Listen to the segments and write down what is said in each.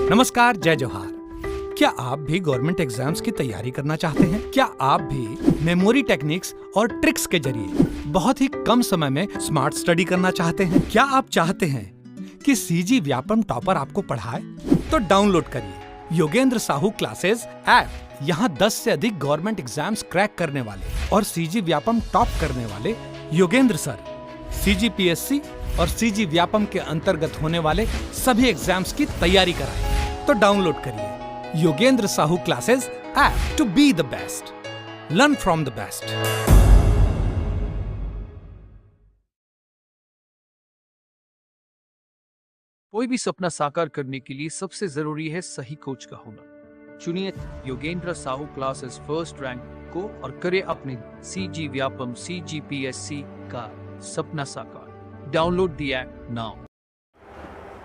नमस्कार, जय जोहार। क्या आप भी गवर्नमेंट एग्जाम्स की तैयारी करना चाहते हैं? क्या आप भी मेमोरी टेक्निक्स और ट्रिक्स के जरिए बहुत ही कम समय में स्मार्ट स्टडी करना चाहते हैं? क्या आप चाहते हैं कि सीजी व्यापम टॉपर आपको पढ़ाए? तो डाउनलोड करिए योगेंद्र साहू क्लासेस ऐप। यहाँ 10 से अधिक गवर्नमेंट एग्जाम्स क्रैक करने वाले और सीजी व्यापम टॉप करने वाले योगेंद्र सर सीजीपीएससी और सीजी व्यापम के अंतर्गत होने वाले सभी एग्जाम्स की तैयारी कराएं। तो डाउनलोड करिए Yogendra Sahu classes app to be the best, learn from the best. कोई भी सपना साकार करने के लिए सबसे जरूरी है सही कोच का होना। चुनिए Yogendra Sahu classes first rank को और करे अपने सीजी व्यापम सीजीपीएससी का सपना साकार। Download the app now.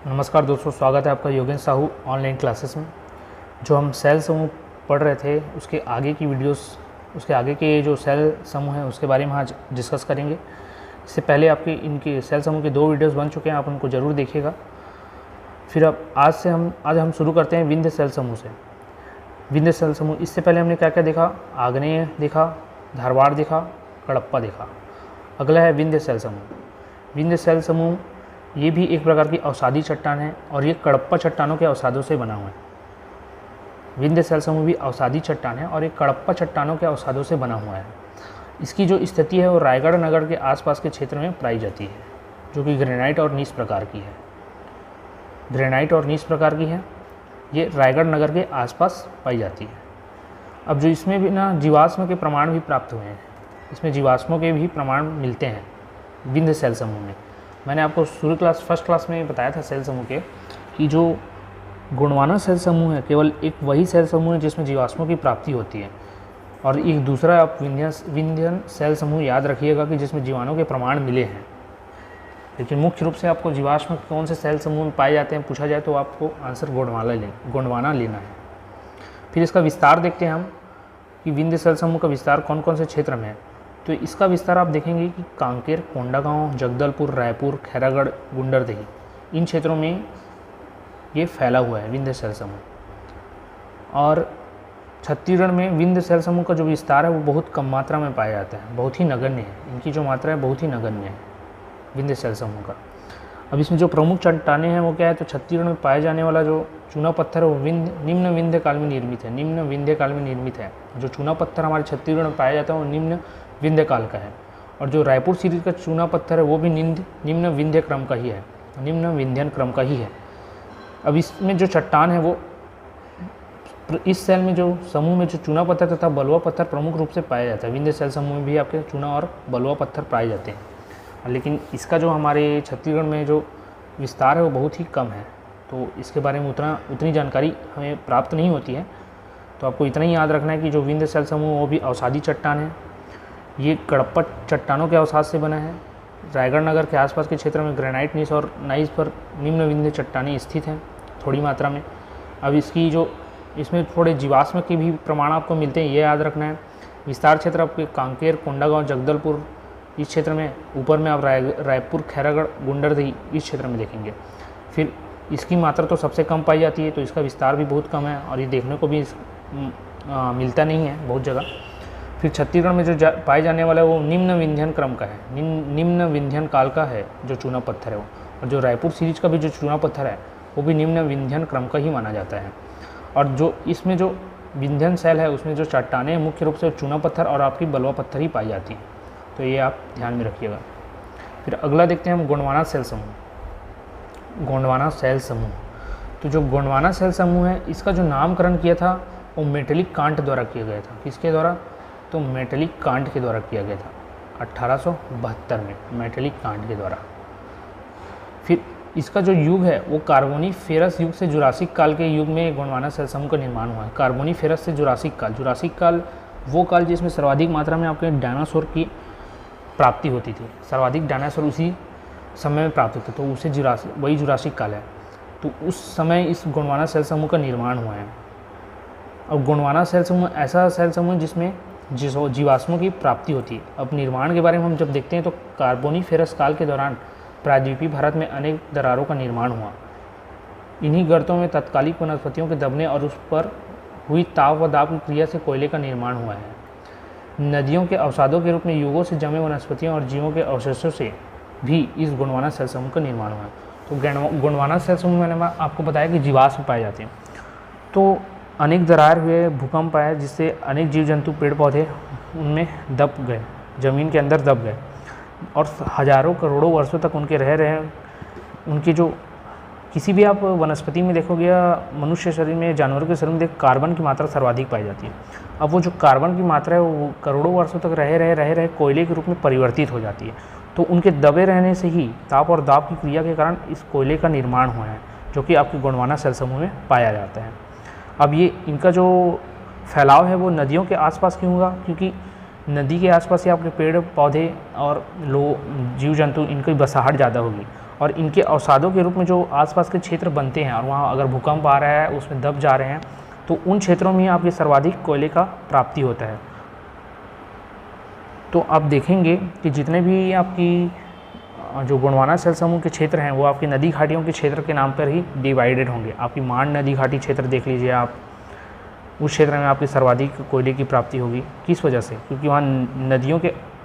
नमस्कार दोस्तों, स्वागत है आपका योगेंद्र साहू ऑनलाइन क्लासेस में। जो हम सेल समूह पढ़ रहे थे उसके आगे की वीडियोस, उसके आगे के जो सेल समूह हैं उसके बारे में आज डिस्कस करेंगे। इससे पहले आपके इनके सेल समूह के 2 वीडियोस बन चुके हैं, आप उनको ज़रूर देखिएगा। फिर अब आज हम शुरू करते हैं विंध्य सेल समूह से। विंध्य सेल समूह, इससे पहले हमने क्या क्या देखा? आग्नेय देखा, धारवाड़ देखा, कडप्पा देखा। अगला है विंध्य सेल समूह। विंध्य सेल समूह ये भी एक प्रकार की अवसादी चट्टान है और ये कडप्पा चट्टानों के अवसादों से बना हुआ है। विंध्य सेल समूह भी अवसादी चट्टान है और एक कडप्पा चट्टानों के अवसादों से बना हुआ है। इसकी जो स्थिति है वो रायगढ़ नगर के आसपास के क्षेत्र में पाई जाती है, जो कि ग्रेनाइट और नीस प्रकार की है। ग्रेनाइट और नीस प्रकार की है, ये रायगढ़ नगर के आसपास पाई जाती है। अब जो इसमें भी ना जीवाश्म के प्रमाण भी प्राप्त हुए हैं, इसमें जीवाश्मों के भी प्रमाण मिलते हैं विंध्य सेल समूह में। मैंने आपको फर्स्ट क्लास में बताया था सेल समूह के कि जो गोंडवाना सेल समूह है केवल एक वही सेल समूह है जिसमें जीवाश्मों की प्राप्ति होती है, और एक दूसरा आप विंध्यन सेल समूह याद रखिएगा कि जिसमें जीवाणुओं के प्रमाण मिले हैं। लेकिन मुख्य रूप से आपको जीवाश्म कौन से सेल समूह में पाए जाते हैं पूछा जाए तो आपको आंसर गोंडवाना लेना है। फिर इसका विस्तार देखते हैं हम कि विंध्य सेल समूह का विस्तार कौन कौन से क्षेत्र में है। तो इसका विस्तार आप देखेंगे कि कांकेर, कोंडागांव, जगदलपुर, रायपुर, खैरागढ़, गुंडरदेही, इन क्षेत्रों में ये फैला हुआ है विंध्य सेल समूह। और छत्तीसगढ़ में विंध्य सेल समूह का जो विस्तार है वो बहुत कम मात्रा में पाया जाता है, बहुत ही नगण्य है। इनकी जो मात्रा है बहुत ही नगण्य है विंध्य सेल समूह का। अब इसमें जो प्रमुख चट्टानें हैं वो क्या है? तो छत्तीसगढ़ में पाए जाने वाला जो चूना पत्थर है वो निम्न विंध्य काल में निर्मित है। निम्न विंध्य काल में निर्मित है। जो चूना पत्थर हमारे छत्तीसगढ़ में पाया जाता है वो निम्न विंध्य काल का है। और जो रायपुर सीरीज का चूना पत्थर है वो भी निम्न विंध्य क्रम का ही है, निम्न विंध्यन क्रम का ही है। अब इसमें जो चट्टान है वो इस सेल में जो समूह में जो चूना पत्थर तथा बलुआ पत्थर प्रमुख रूप से पाया जाता है। विंध्य सेल समूह में भी आपके चूना और बलुआ पत्थर पाए जाते हैं, लेकिन इसका जो हमारे छत्तीसगढ़ में जो विस्तार है वो बहुत ही कम है, तो इसके बारे में उतनी जानकारी हमें प्राप्त नहीं होती है। तो आपको इतना ही याद रखना है कि जो विंध्य सेल समूह वो भी अवसादी चट्टान है। ये कडप्पा चट्टानों के अवसाद से बना है। रायगढ़ नगर के आसपास के क्षेत्र में ग्रेनाइट नीस और नाइस पर निम्न विंध्य चट्टानें स्थित हैं थोड़ी मात्रा में। अब इसमें थोड़े जीवाश्म के भी प्रमाण आपको मिलते हैं, ये याद रखना है। विस्तार क्षेत्र आपके कांकेर, कोंडागांव, जगदलपुर इस क्षेत्र में, ऊपर में आप रायपुर, खैरागढ़, गुंडरदेही इस क्षेत्र में देखेंगे। फिर इसकी मात्रा तो सबसे कम पाई जाती है, तो इसका विस्तार भी बहुत कम है और ये देखने को भी मिलता नहीं है बहुत जगह। फिर छत्तीसगढ़ में जो पाए जाने वाला है वो निम्न विंध्यन क्रम का है, निम्न विंध्यन काल का है जो चूना पत्थर है वो। और जो रायपुर सीरीज का भी जो चूना पत्थर है वो भी निम्न विंध्यन क्रम का ही माना जाता है। और जो इसमें जो विंध्यन सेल है उसमें जो चट्टानें मुख्य रूप से चूना पत्थर और आपकी बलुआ पत्थर ही पाई जाती हैं, तो ये आप ध्यान में रखिएगा। फिर अगला देखते हैं हम गोंडवाना सेल समूह। गोंडवाना सेल समूह, तो जो गोंडवाना सेल समूह है इसका जो नामकरण किया था वो मेटेलिक कांट द्वारा किया गया था। किसके द्वारा? तो मेटेलिक कांट के द्वारा किया गया था 1872 में, मेटेलिक कांट के द्वारा। फिर इसका जो युग है वो कार्बोनीफेरस युग से जुरासिक काल के युग में गोंडवाना सेल समूह का निर्माण हुआ है। कार्बोनीफेरस से जुरासिक काल वो काल जिसमें सर्वाधिक मात्रा में आपके डायनासोर की प्राप्ति होती थी। सर्वाधिक डायनासोर उसी समय में प्राप्त होते, तो उसे वही जुरासिक काल है। तो उस समय इस गोंडवाना सेल समूह का निर्माण हुआ है। अब गोंडवाना सेल समूह ऐसा सेल समूह जिसमें जीवाश्मों की प्राप्ति होती है। अब निर्माण के बारे में हम जब देखते हैं तो कार्बोनीफेरस काल के दौरान प्रायद्वीपीय भारत में अनेक दरारों का निर्माण हुआ। इन्हीं गर्तों में तात्कालिक वनस्पतियों के दबने और उस पर हुई ताप व दाब की क्रिया से कोयले का निर्माण हुआ है। नदियों के अवसादों के रूप में युगों से जमे वनस्पतियों और जीवों के अवशेषों से भी इस गोंडवाना सेल समूह का निर्माण हुआ है। तो गोंडवाना सेल समूह मैंने आपको बताया कि जीवाश्म पाए जाते हैं। तो अनेक दरार हुए, भूकंप आए, जिससे अनेक जीव जंतु पेड़ पौधे उनमें दब गए, ज़मीन के अंदर दब गए और हज़ारों करोड़ों वर्षों तक उनके रह रहे। उनकी जो किसी भी आप वनस्पति में देखोगे या मनुष्य शरीर में, जानवरों के शरीर में कार्बन की मात्रा सर्वाधिक पाई जाती है। अब वो जो कार्बन की मात्रा है वो करोड़ों वर्षों तक रहे कोयले के रूप में परिवर्तित हो जाती है। तो उनके दबे रहने से ही ताप और दाब की क्रिया के कारण इस कोयले का निर्माण हुआ है, जो कि आपके गोंडवाना सेल समूह में पाया जाता है। अब ये इनका जो फैलाव है वो नदियों के आसपास क्यों होगा, क्योंकि नदी के आसपास ही आपके पेड़ पौधे और जीव जंतु, इनकी बसाहट ज़्यादा होगी और इनके अवसादों के रूप में जो आसपास के क्षेत्र बनते हैं और वहाँ अगर भूकंप आ रहा है, उसमें दब जा रहे हैं, तो उन क्षेत्रों में आपके सर्वाधिक कोयले का प्राप्ति होता है। तो आप देखेंगे कि जितने भी आपकी जो गोंडवाना सेल समूह के क्षेत्र हैं वो आपकी नदी घाटियों के क्षेत्र के नाम पर ही डिवाइडेड होंगे। आपकी मांड नदी घाटी क्षेत्र देख लीजिए आप, उस क्षेत्र में आपकी सर्वाधिक कोयले की प्राप्ति होगी। किस वजह से? क्योंकि वहाँ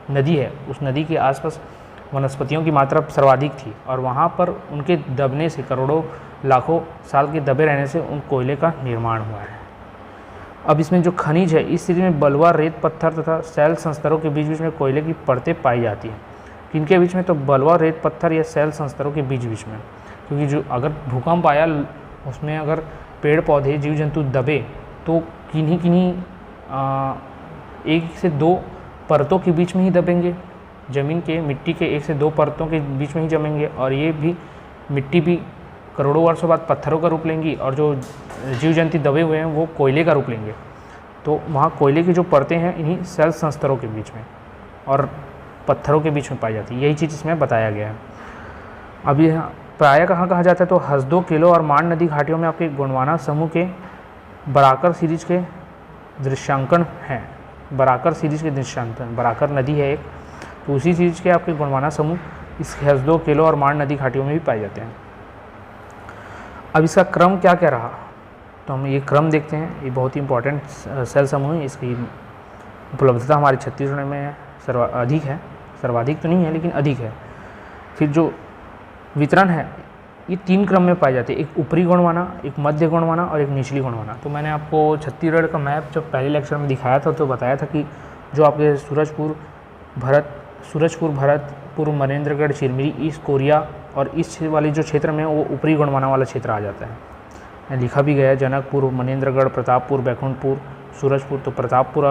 नदी है, उस नदी के आसपास वनस्पतियों की मात्रा सर्वाधिक थी और वहाँ पर उनके दबने से, करोड़ों लाखों साल के दबे रहने से उन कोयले का निर्माण हुआ है। अब इसमें जो खनिज है, इस स्थिति में बलुआ, रेत, पत्थर तथा सेल संस्तरों के बीच बीच में कोयले की परतें पाई जाती हैं। किनके बीच में? तो बलुआ, रेत, पत्थर या सेल संस्तरों के बीच बीच में। क्योंकि जो अगर भूकंप आया, उसमें अगर पेड़ पौधे, जीव जंतु दबे तो किन्हीं एक से दो परतों के बीच में ही दबेंगे। ज़मीन के, मिट्टी के एक से दो परतों के बीच में ही जमेंगे और ये भी मिट्टी भी करोड़ों वर्षों बाद पत्थरों का रूप लेंगी और जो जीव जंतु दबे हुए हैं वो कोयले का रूप लेंगे। तो वहाँ कोयले की जो परतें हैं इन्हीं सेल संस्तरों के बीच में और पत्थरों के बीच में पाई जाती है। यही चीज़ इसमें बताया गया है। अब यह प्रायः कहाँ कहा जाता है? तो हसदो, केलो और मांड नदी घाटियों में आपके गोंडवाना समूह के बराकर सीरीज के दृश्यांकन हैं। बराकर सीरीज के दृश्यांकन, बराकर नदी है एक, तो उसी सीरीज के आपके गोंडवाना समूह इस हसदो, केलो और मांड नदी घाटियों में भी पाए जाते हैं। अब इसका क्रम क्या क्या रहा, तो हम ये क्रम देखते हैं। ये बहुत ही इंपॉर्टेंट सेल समूह है। इसकी उपलब्धता हमारे छत्तीसगढ़ में अधिक है, सर्वाधिक तो नहीं है लेकिन अधिक है। फिर जो वितरण है ये 3 क्रम में पाए जाते हैं, एक ऊपरी गोंडवाना, एक मध्य गोंडवाना और एक निचली गोंडवाना। तो मैंने आपको छत्तीसगढ़ का मैप जब पहले लेक्चर में दिखाया था तो बताया था कि जो आपके सूरजपुर, भरतपुर, मनेन्द्रगढ़, चिरमिरी, ईस्ट कोरिया और इस वाले जो क्षेत्र में वो ऊपरी गोंडवाना वाला क्षेत्र आ जाता है। लिखा भी गया है जनकपुर, मनेन्द्रगढ़, प्रतापपुर, बैकुंठपुर, सूरजपुर। तो प्रतापपुर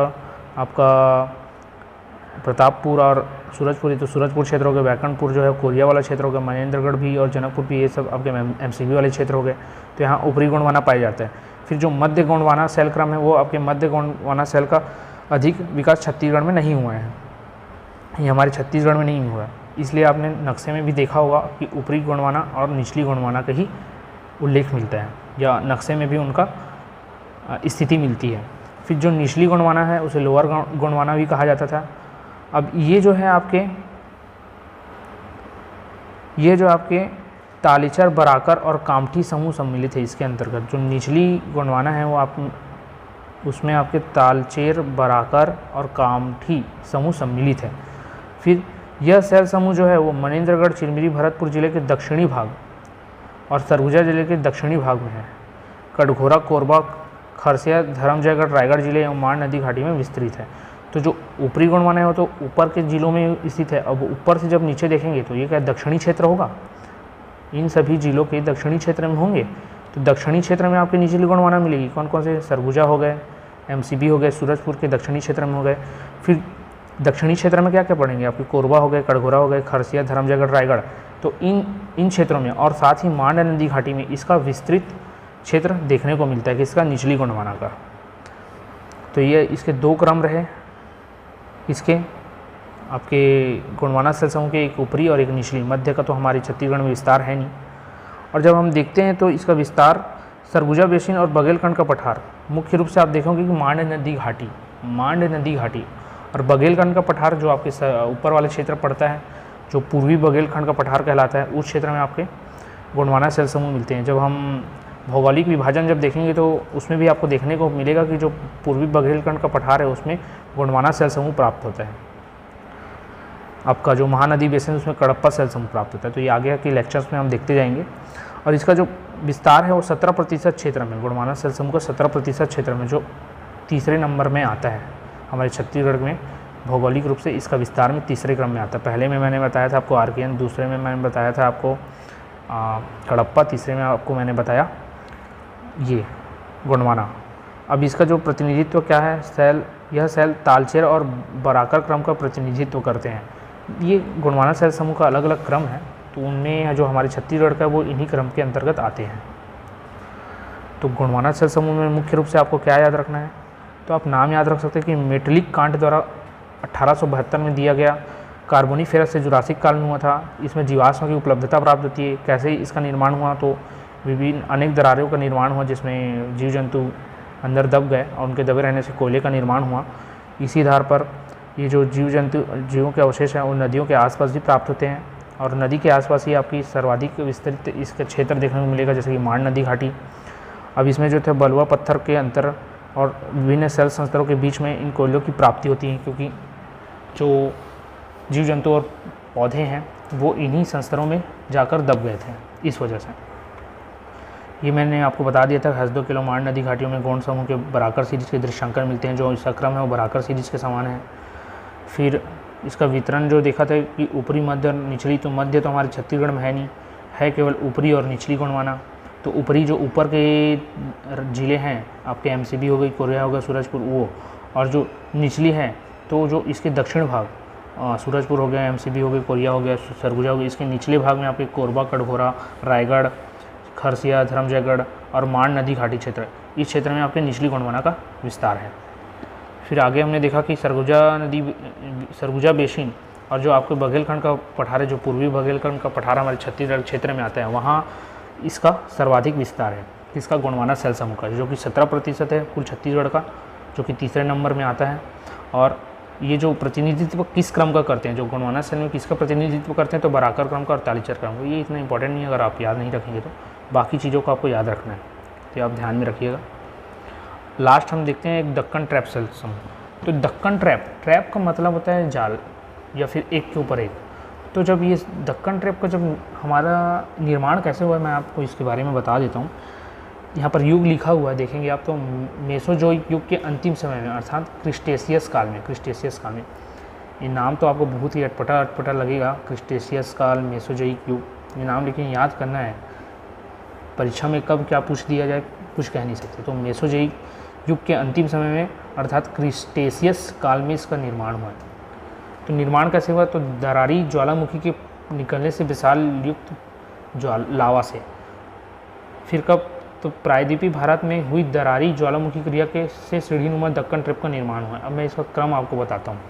और सूरजपुर, तो सूरजपुर क्षेत्र हो गया, बैकुंठपुर जो है कोरिया वाला क्षेत्र हो गया, मनेन्द्रगढ़ भी और जनकपुर भी, ये सब आपके MCB वाले क्षेत्र हो गए। तो यहाँ ऊपरी गोंडवाना पाया जाता है। फिर जो मध्य गोंडवाना सेल क्रम है वो आपके मध्य गोंडवाना सेल का अधिक विकास छत्तीसगढ़ में नहीं हुआ है, ये हमारे छत्तीसगढ़ में नहीं हुआ है। इसलिए आपने नक्शे में भी देखा होगा कि ऊपरी गोंडवाना और निचली गोंडवाना का ही उल्लेख मिलता है या नक्शे में भी उनका स्थिति मिलती है। फिर जो निचली गोंडवाना है उसे लोअर गोंडवाना भी कहा जाता था। अब ये जो आपके तालीचर, बराकर और कामठी समूह सम्मिलित है इसके अंतर्गत। जो निचली गोंडवाना है वो उसमें आपके तालचेर, बराकर और कामठी समूह सम्मिलित है। फिर यह सेल समूह जो है वो मनेन्द्रगढ़, चिरमिरी, भरतपुर जिले के दक्षिणी भाग और सरगुजा जिले के दक्षिणी भाग में है। कटघोरा, कोरबा, खरसिया, धर्मजयगढ़, रायगढ़ जिले एवं मांड नदी घाटी में विस्तृत है। तो जो ऊपरी गोंडवाना है वो तो ऊपर के जिलों में स्थित है। अब ऊपर से जब नीचे देखेंगे तो ये क्या दक्षिणी क्षेत्र होगा, इन सभी जिलों के दक्षिणी क्षेत्र में होंगे। तो दक्षिणी क्षेत्र में आपकी निचली गोंडवाना मिलेगी। कौन कौन से? सरगुजा हो गए, MCB हो गए, सूरजपुर के दक्षिणी क्षेत्र में हो गए। फिर दक्षिणी क्षेत्र में क्या क्या पड़ेंगे? आपके कोरबा हो गए, कटघोरा हो गए, खरसिया, धर्मजयगढ़, रायगढ़। तो इन क्षेत्रों में और साथ ही मांड नदी घाटी में इसका विस्तृत क्षेत्र देखने को मिलता है, किसका? निचली गोंडवाना का। तो ये इसके 2 क्रम रहे, इसके आपके गोंडवाना सेल समूह के, एक ऊपरी और एक निचली। मध्य का तो हमारे छत्तीसगढ़ में विस्तार है नहीं। और जब हम देखते हैं तो इसका विस्तार सरगुजा बेसिन और बघेलखंड का पठार, मुख्य रूप से आप देखोगे कि मांड नदी घाटी और बघेलखंड का पठार जो आपके ऊपर वाले क्षेत्र पड़ता है, जो पूर्वी बघेलखंड का पठार कहलाता है, उस क्षेत्र में आपके गोंडवाना सेल समूह मिलते हैं। जब हम भौगोलिक विभाजन जब देखेंगे तो उसमें भी आपको देखने को मिलेगा कि जो पूर्वी बघेलखंड का पठार है उसमें गोंडवाना सेल समूह प्राप्त होता है। आपका जो महानदी बेसिन है उसमें कडप्पा सेल समूह प्राप्त होता है। तो ये आगे के लेक्चर्स में हम देखते जाएंगे। और इसका जो विस्तार है वो 17% क्षेत्र में, गोंडवाना सेल समूह का 17% क्षेत्र में, जो तीसरे नंबर में आता है हमारे छत्तीसगढ़ में भौगोलिक रूप से, इसका विस्तार में तीसरे क्रम में आता है। पहले में मैंने बताया था आपको आरकेएन, दूसरे में मैंने बताया था आपको कडप्पा, तीसरे में आपको मैंने बताया ये गोंडवाना। अब इसका जो प्रतिनिधित्व क्या है, यह सेल तालचेर और बराकर क्रम का प्रतिनिधित्व करते हैं। ये गोंडवाना सेल समूह का अलग अलग क्रम है, तो उनमें जो हमारे छत्तीसगढ़ का वो इन्हीं क्रम के अंतर्गत आते हैं। तो गोंडवाना सेल समूह में मुख्य रूप से आपको क्या याद रखना है, तो आप नाम याद रख सकते हैं कि मेटलिक कांट द्वारा 1872 में दिया गया, कार्बोनीफेरस से जुरासिक काल में हुआ था। इसमें जीवाश्म की उपलब्धता प्राप्त होती है। कैसे इसका निर्माण हुआ, तो विभिन्न अनेक दरारों का निर्माण हुआ जिसमें जीव जंतु अंदर दब गए और उनके दबे रहने से कोयले का निर्माण हुआ। इसी आधार पर ये जो जीवों के अवशेष हैं वो नदियों के आसपास भी प्राप्त होते हैं, और नदी के आसपास ही आपकी सर्वाधिक विस्तृत इसका क्षेत्र देखने को मिलेगा, जैसे कि मांड नदी घाटी। अब इसमें जो थे बलुआ पत्थर के अंतर और विभिन्न सेल संस्तरों के बीच में इन कोयलों की प्राप्ति होती है, क्योंकि जो जीव जंतु और पौधे हैं वो इन्हीं संस्तरों में जाकर दब गए थे, इस वजह से। ये मैंने आपको बता दिया था, हसदो किलो मांड नदी घाटियों में गोंड समूह के बराकर सीरीज के दृश्यांकन मिलते हैं। जो इसका क्रम है वो बराकर सीरीज के समान है। फिर इसका वितरण जो देखा था कि ऊपरी, मध्य और निचली, तो मध्य तो हमारे छत्तीसगढ़ में है नहीं, है केवल ऊपरी और निचली गोंडवाना। तो ऊपरी जो ऊपर के ज़िले हैं आपके एमसीबी हो गई, कोरिया हो गया, सूरजपुर, वो, और जो निचली है तो जो इसके दक्षिण भाग सूरजपुर हो गया, एमसीबी हो गई, कोरिया हो गया, सरगुजा हो गई, इसके निचले भाग में आपके कोरबा, कटघोरा, रायगढ़, खरसिया, धर्मजयगढ़ और मांड नदी घाटी क्षेत्र, इस क्षेत्र में आपके निचली गोंडवाना का विस्तार है। फिर आगे हमने देखा कि सरगुजा बेसिन और जो आपके बघेलखंड का पठार है, जो पूर्वी बघेलखंड का पठार हमारे छत्तीसगढ़ क्षेत्र में आता है, वहाँ इसका सर्वाधिक विस्तार है। इसका गोंडवाना सेल समूह का जो कि 17% है कुल छत्तीसगढ़ का, जो कि तीसरे नंबर में आता है। और ये जो प्रतिनिधित्व किस क्रम का करते हैं, जो गोंडवाना सेल में किसका प्रतिनिधित्व करते हैं, तो बराकर क्रम का और तालचेर क्रम का। ये इतना इंपॉर्टेंट नहीं है, अगर आप याद नहीं रखेंगे तो बाकी चीज़ों को आपको याद रखना है, तो आप ध्यान में रखिएगा। लास्ट हम देखते हैं एक दक्कन ट्रैप सेल समूह। तो दक्कन ट्रैप का मतलब होता है जाल या फिर एक के ऊपर एक। तो जब ये दक्कन ट्रैप का जब हमारा निर्माण कैसे हुआ, मैं आपको इसके बारे में बता देता हूँ। यहाँ पर युग लिखा हुआ है, देखेंगे आप, तो मेसोजोइक युग के अंतिम समय में, अर्थात क्रिस्टेशियस काल में। ये नाम तो आपको बहुत ही अटपटा लगेगा, क्रिस्टेशियस काल, मेसोजोइक युग, ये नाम लेकिन याद करना है। परीक्षा में कब क्या पूछ दिया जाए कुछ कह नहीं सकते। तो मेसोजोइक युग के अंतिम समय में अर्थात क्रिस्टेशियस काल में इसका निर्माण हुआ है। तो निर्माण कैसे हुआ, तो दरारी ज्वालामुखी के निकलने से विशाल युक्त लावा से। फिर कब, तो प्रायद्वीपीय भारत में हुई दरारी ज्वालामुखी क्रिया के से सीढ़ीनुमा दक्कन ट्रैप का निर्माण हुआ है। अब मैं इसका क्रम आपको बताता हूँ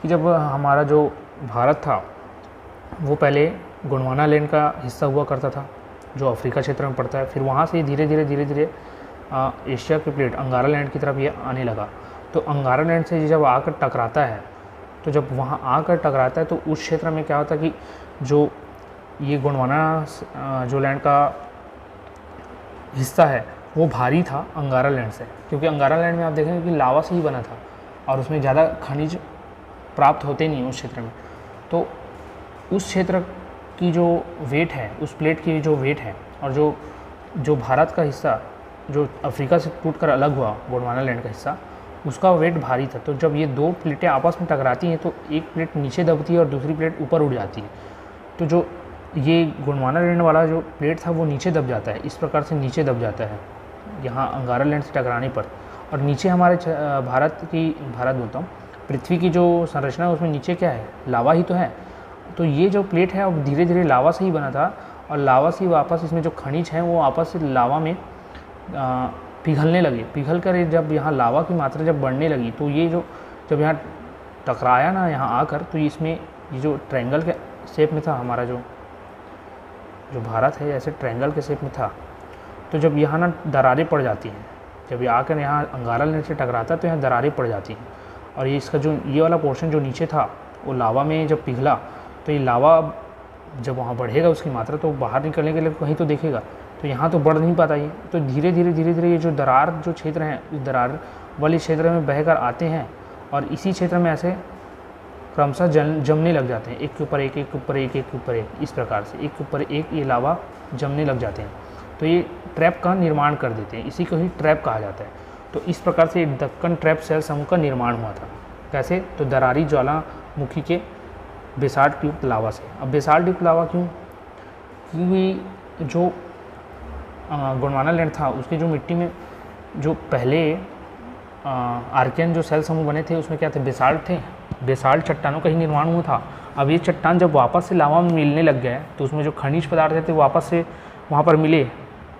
कि जब हमारा जो भारत था वो पहले गोंडवाना लैंड का हिस्सा हुआ करता था, जो अफ्रीका क्षेत्र में पड़ता है। फिर वहाँ से धीरे धीरे एशिया के प्लेट अंगारा लैंड की तरफ ये आने लगा। तो अंगारा लैंड से जब आकर टकराता है, तो जब वहाँ आकर टकराता है तो उस क्षेत्र में क्या होता है कि जो ये गोंडवाना जो लैंड का हिस्सा है वो भारी था अंगारा लैंड से, क्योंकि अंगारा लैंड में आप देखेंगे कि लावा से ही बना था और उसमें ज़्यादा खनिज प्राप्त होते नहीं उस क्षेत्र में। तो उस क्षेत्र की जो वेट है, उस प्लेट की जो वेट है, और जो भारत का हिस्सा जो अफ्रीका से टूटकर अलग हुआ, गोंडवाना लैंड का हिस्सा, उसका वेट भारी था। तो जब ये दो प्लेटें आपस में टकराती हैं तो एक प्लेट नीचे दबती है और दूसरी प्लेट ऊपर उड़ जाती है। तो जो ये गोंडवाना लैंड वाला जो प्लेट था वो नीचे दब जाता है, इस प्रकार से नीचे दब जाता है यहाँ अंगारा लैंड से टकराने पर। और नीचे हमारे भारत बोलता हूँ, पृथ्वी की जो संरचना है उसमें नीचे क्या है, लावा ही तो है। तो ये जो प्लेट है वो धीरे धीरे लावा से ही बना था, और लावा से वापस इसमें जो खनिज हैं वो आपस से लावा में पिघलने लगे। पिघल कर जब यहाँ लावा की मात्रा जब बढ़ने लगी, तो ये जो जब यहाँ टकराया ना यहाँ आकर, तो इसमें ये जो ट्रायंगल के शेप में था हमारा जो भारत है, ऐसे ट्रायंगल के शेप में था। तो जब यहाँ ना दरारें पड़ जाती हैं, जब ये आकर यहाँ अंगारा लैंड से टकराता है तो यहाँ दरारें पड़ जाती हैं। और ये इसका जो ये वाला पोर्शन जो नीचे था वो लावा में जब पिघला, तो ये लावा जब वहाँ बढ़ेगा उसकी मात्रा तो बाहर निकलने के लिए कहीं तो देखेगा, तो यहाँ तो बढ़ नहीं पाता ये। तो धीरे धीरे ये जो दरार जो क्षेत्र हैं उस दरार वाले क्षेत्र में बहकर आते हैं और इसी क्षेत्र में ऐसे क्रमशः जमने लग जाते हैं, एक के ऊपर एक, एक के ऊपर एक, एक के ऊपर एक, इस प्रकार से एक के ऊपर एक ये लावा जमने लग जाते हैं। तो ये ट्रैप का निर्माण कर देते हैं, इसी को ही ट्रैप कहा जाता है। तो इस प्रकार से दक्कन ट्रैप सेल समूह का निर्माण हुआ था। कैसे? तो दरारी ज्वालामुखी के बेसाल्ट युक्त लावा से। अब बेसाल्ट युक्त लावा क्यों? क्योंकि जो गोंडवाना लैंड था उसकी जो मिट्टी में जो पहले आर्कियन जो सेल समूह बने थे उसमें क्या थे? बेसाल्ट थे, बेसाल्ट चट्टानों का ही निर्माण हुआ था। अब ये चट्टान जब वापस से लावा में मिलने लग गए तो उसमें जो खनिज पदार्थ थे वापस से वहाँ पर मिले,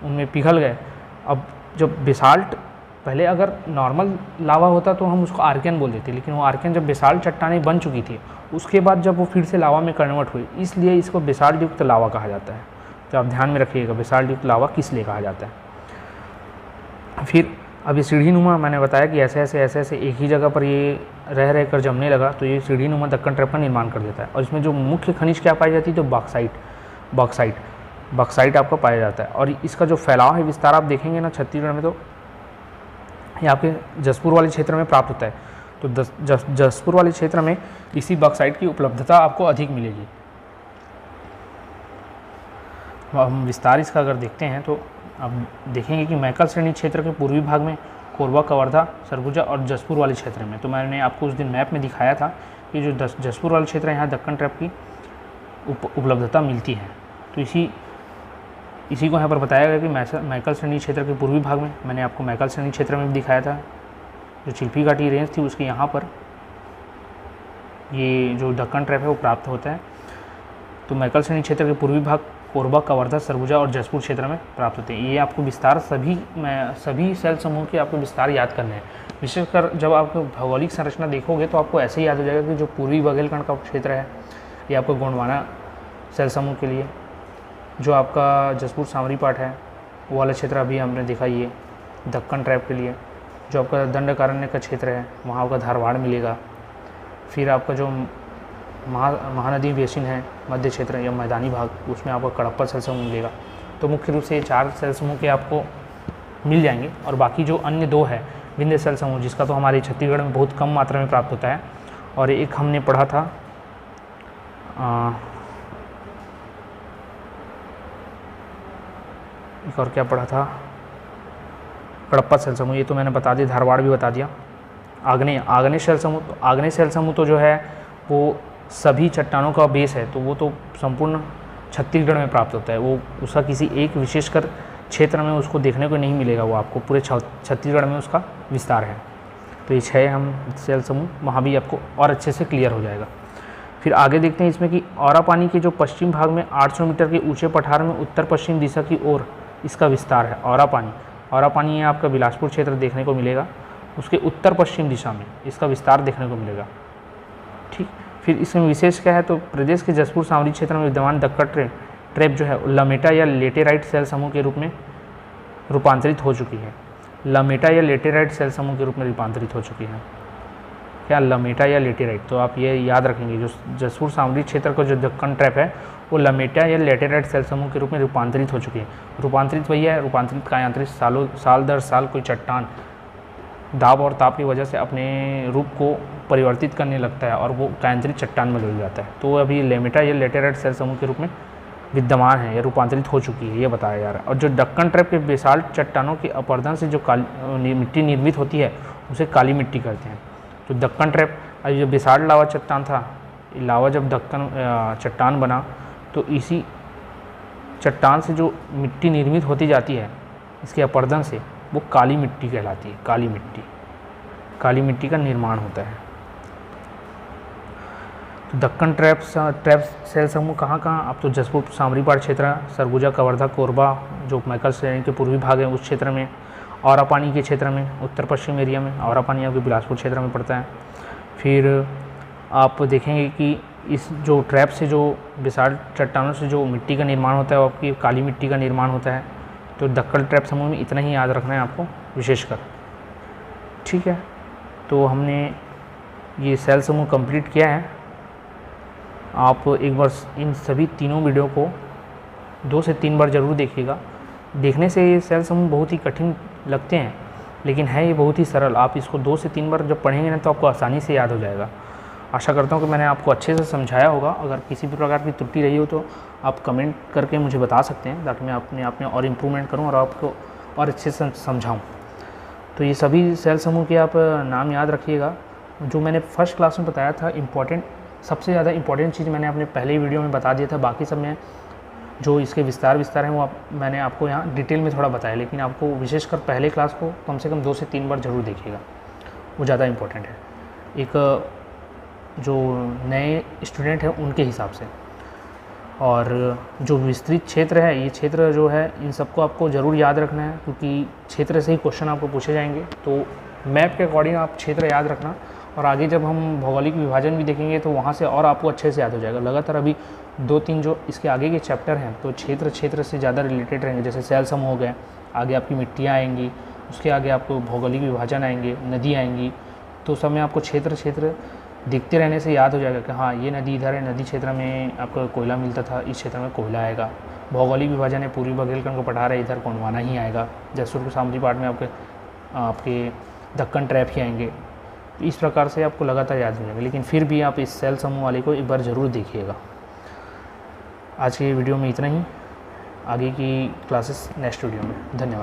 उनमें पिघल गए। अब जब बेसाल्ट, पहले अगर नॉर्मल लावा होता तो हम उसको आर्कियन बोल देते, लेकिन वो आर्कियन जब बेसाल्ट चट्टानें बन चुकी थी उसके बाद जब वो फिर से लावा में कन्वर्ट हुई, इसलिए इसको बेसाल्ट युक्त लावा कहा जाता है। तो आप ध्यान में रखिएगा बेसाल्ट युक्त लावा किस लिए कहा जाता है। फिर अब ये सीढ़ी नुमा, मैंने बताया कि ऐसे ऐसे एक ही जगह पर ये रह कर जमने लगा, तो ये सीढ़ी नुमा दक्कन ट्रैप का निर्माण कर देता है। और इसमें जो मुख्य खनिज क्या पाई जाती है? तो बॉक्साइट आपका पाया जाता है। और इसका जो फैलाव है, विस्तार आप देखेंगे ना छत्तीसगढ़ में, तो ये आपके जसपुर वाले क्षेत्र में प्राप्त होता है। तो जसपुर वाले क्षेत्र में इसी बॉक्साइट की उपलब्धता आपको अधिक मिलेगी। हम विस्तार इसका अगर देखते हैं तो आप देखेंगे कि मैकल श्रेणी क्षेत्र के पूर्वी भाग में कोरबा, कवर्धा, सरगुजा और जसपुर वाले क्षेत्र में, तो मैंने आपको उस दिन मैप में दिखाया था कि जो जसपुर वाले क्षेत्र है यहाँ दक्कन ट्रैप की उपलब्धता मिलती है। तो इसी को यहाँ पर बताया गया कि मैकल श्रेणी क्षेत्र के पूर्वी भाग में, मैंने आपको मैकल श्रेणी क्षेत्र में भी दिखाया था, जो चिल्पी घाटी रेंज थी उसके यहाँ पर ये जो दक्कन ट्रैप है वो प्राप्त होता है। तो मैकल श्रेणी क्षेत्र के पूर्वी भाग कोरबा, कवर्धा, सरगुजा और जसपुर क्षेत्र में प्राप्त होते हैं। ये आपको विस्तार सभी सेल समूह के आपको विस्तार याद करने हैं। विशेषकर जब आप भौगोलिक संरचना देखोगे तो आपको ऐसे ही याद हो जाएगा कि जो पूर्वी बघेलखंड का क्षेत्र है ये आपका गोंडवाना सेल समूह के लिए, जो आपका जसपुर सामरी पाट है वो वाला क्षेत्र अभी हमने देखा, ये दक्कन ट्रैप के लिए। जो आपका दंडकारण्य का क्षेत्र है वहाँ आपका धारवाड़ मिलेगा। फिर आपका जो महानदी बेसिन है मध्य क्षेत्र या मैदानी भाग, उसमें आपको कडप्पा सेल समूह मिलेगा। तो मुख्य रूप से ये 4 सेल समूह के आपको मिल जाएंगे। और बाकी जो अन्य 2 है विंध्य सेल समूह, जिसका तो हमारे छत्तीसगढ़ में बहुत कम मात्रा में प्राप्त होता है। और एक हमने पढ़ा था एक और क्या पढ़ा था, कडप्पा सेल समूह, ये तो मैंने बता दिया, धारवाड़ भी बता दिया। आग्नेय सेल समूह, तो आग्नेय सेल समूह तो जो है वो सभी चट्टानों का बेस है, तो वो तो संपूर्ण छत्तीसगढ़ में प्राप्त होता है। वो उसका किसी एक विशेषकर क्षेत्र में उसको देखने को नहीं मिलेगा, वो आपको पूरे छत्तीसगढ़ में उसका विस्तार है। तो ये 6 हम सेल समूह, वहाँ भी आपको और अच्छे से क्लियर हो जाएगा। फिर आगे देखते हैं इसमें कि औरापानी के जो पश्चिम भाग में 800 मीटर के ऊंचे पठार में उत्तर पश्चिम दिशा की ओर इसका विस्तार है। औरापानी ये आपका बिलासपुर क्षेत्र देखने को मिलेगा, उसके उत्तर पश्चिम दिशा में इसका विस्तार देखने को मिलेगा। ठीक, फिर इसमें विशेष क्या है, तो प्रदेश के जसपुर सावरी क्षेत्र में विद्यमान दक्कन ट्रैप जो है लमेटा या लेटेराइट सेल समूह के रूप में रूपांतरित हो चुकी है। लमेटा या लेटेराइट सेल समूह के रूप में रूपांतरित हो चुकी है। क्या लमेटा या लेटेराइट, तो आप ये याद रखेंगे, जो जसपुर सावरी क्षेत्र का जो दक्कन ट्रैप है वो लमेटा या लेटेराइट सेल समूह के रूप में रूपांतरित हो चुकी है। रूपांतरित वही है, रूपांतरित कायांतरित साल दर साल कोई चट्टान दाब और ताप की वजह से अपने रूप को परिवर्तित करने लगता है और वो कायांतरित चट्टान में बदल जाता है। तो अभी लेमेटा या लेटेराइट सेल समूह के रूप में विद्यमान है या रूपांतरित हो चुकी है, ये बताया जा रहा है। और जो दक्कन ट्रैप के बेसाल्ट चट्टानों के अपरदन से जो मिट्टी निर्मित होती है उसे काली मिट्टी कहते हैं। तो दक्कन ट्रैप, अभी जो बेसाल्ट लावा चट्टान था, लावा जब दक्कन चट्टान बना तो इसी चट्टान से जो मिट्टी निर्मित होती जाती है इसके अपरदन से, वो काली मिट्टी कहलाती है। काली मिट्टी का निर्माण होता है। तो दक्कन ट्रैप सेल समूह कहाँ अब तो जसपुर सामरीपाड़ क्षेत्र, सरगुजा, कवर्धा, कोरबा जो मैकल श्रेणी के पूर्वी भाग है उस क्षेत्र में, औरापानी के क्षेत्र में, उत्तर पश्चिम एरिया में, औरापानी आपके बिलासपुर क्षेत्र में पड़ता है। फिर आप देखेंगे कि इस जो ट्रैप से जो बेसाल्ट चट्टानों से जो मिट्टी का निर्माण होता है वो आपकी काली मिट्टी का निर्माण होता है। तो दक्कन ट्रैप समूह में इतना ही याद रखना है आपको विशेषकर। ठीक है, तो हमने ये सेल समूह कंप्लीट किया है। आप एक बार इन सभी तीनों वीडियो को 2 से 3 बार ज़रूर देखिएगा। देखने से ये सेल समूह बहुत ही कठिन लगते हैं, लेकिन है ये बहुत ही सरल। आप इसको 2 से 3 बार जब पढ़ेंगे ना तो आपको आसानी से याद हो जाएगा। आशा करता हूँ कि मैंने आपको अच्छे से समझाया होगा। अगर किसी भी प्रकार की त्रुटि रही हो तो आप कमेंट करके मुझे बता सकते हैं, ताकि मैं अपने आप में और इम्प्रूवमेंट करूँ और आपको और अच्छे से समझाऊँ। तो ये सभी सेल समूह के आप नाम याद रखिएगा। जो मैंने फर्स्ट क्लास में बताया था इम्पॉर्टेंट, सबसे ज़्यादा इम्पॉर्टेंट चीज़ मैंने अपने पहले वीडियो में बता दिया था। बाकी सब में जो इसके विस्तार हैं वो मैंने आपको यहाँ डिटेल में थोड़ा बताया, लेकिन आपको विशेषकर पहले क्लास को कम से कम 2 से 3 बार ज़रूर देखिएगा, वो ज़्यादा इम्पोर्टेंट है एक जो नए स्टूडेंट हैं उनके हिसाब से। और जो विस्तृत क्षेत्र है, ये क्षेत्र जो है इन सबको आपको ज़रूर याद रखना है, क्योंकि क्षेत्र से ही क्वेश्चन आपको पूछे जाएंगे। तो मैप के अकॉर्डिंग आप क्षेत्र याद रखना, और आगे जब हम भौगोलिक विभाजन भी देखेंगे तो वहाँ से और आपको अच्छे से याद हो जाएगा। लगातार अभी 2-3 जो इसके आगे के चैप्टर हैं तो क्षेत्र से ज़्यादा रिलेटेड रहेंगे। जैसे सेल समूह हो गए, आगे आपकी मिट्टियाँ आएंगी, उसके आगे आपको भौगोलिक विभाजन आएंगे, नदी आएंगी। तो सब में आपको क्षेत्र देखते रहने से याद हो जाएगा कि हाँ ये नदी इधर है, नदी क्षेत्र में आपको कोयला मिलता था, इस क्षेत्र में कोयला आएगा। भौगोलिक विभाजन है, पूर्वी बुंदेलखंड को पढ़ा रहे, इधर गोंडवाना ही आएगा। जैसलमेर के सामरी पार्ट में आपके दक्कन ट्रैप ही आएंगे। तो इस प्रकार से आपको लगातार याद हो जाएगा, लेकिन फिर भी आप इस सेल समूह वाले को एक बार ज़रूर देखिएगा। आज के वीडियो में इतना ही, आगे की क्लासेस नेक्स्ट वीडियो में। धन्यवाद।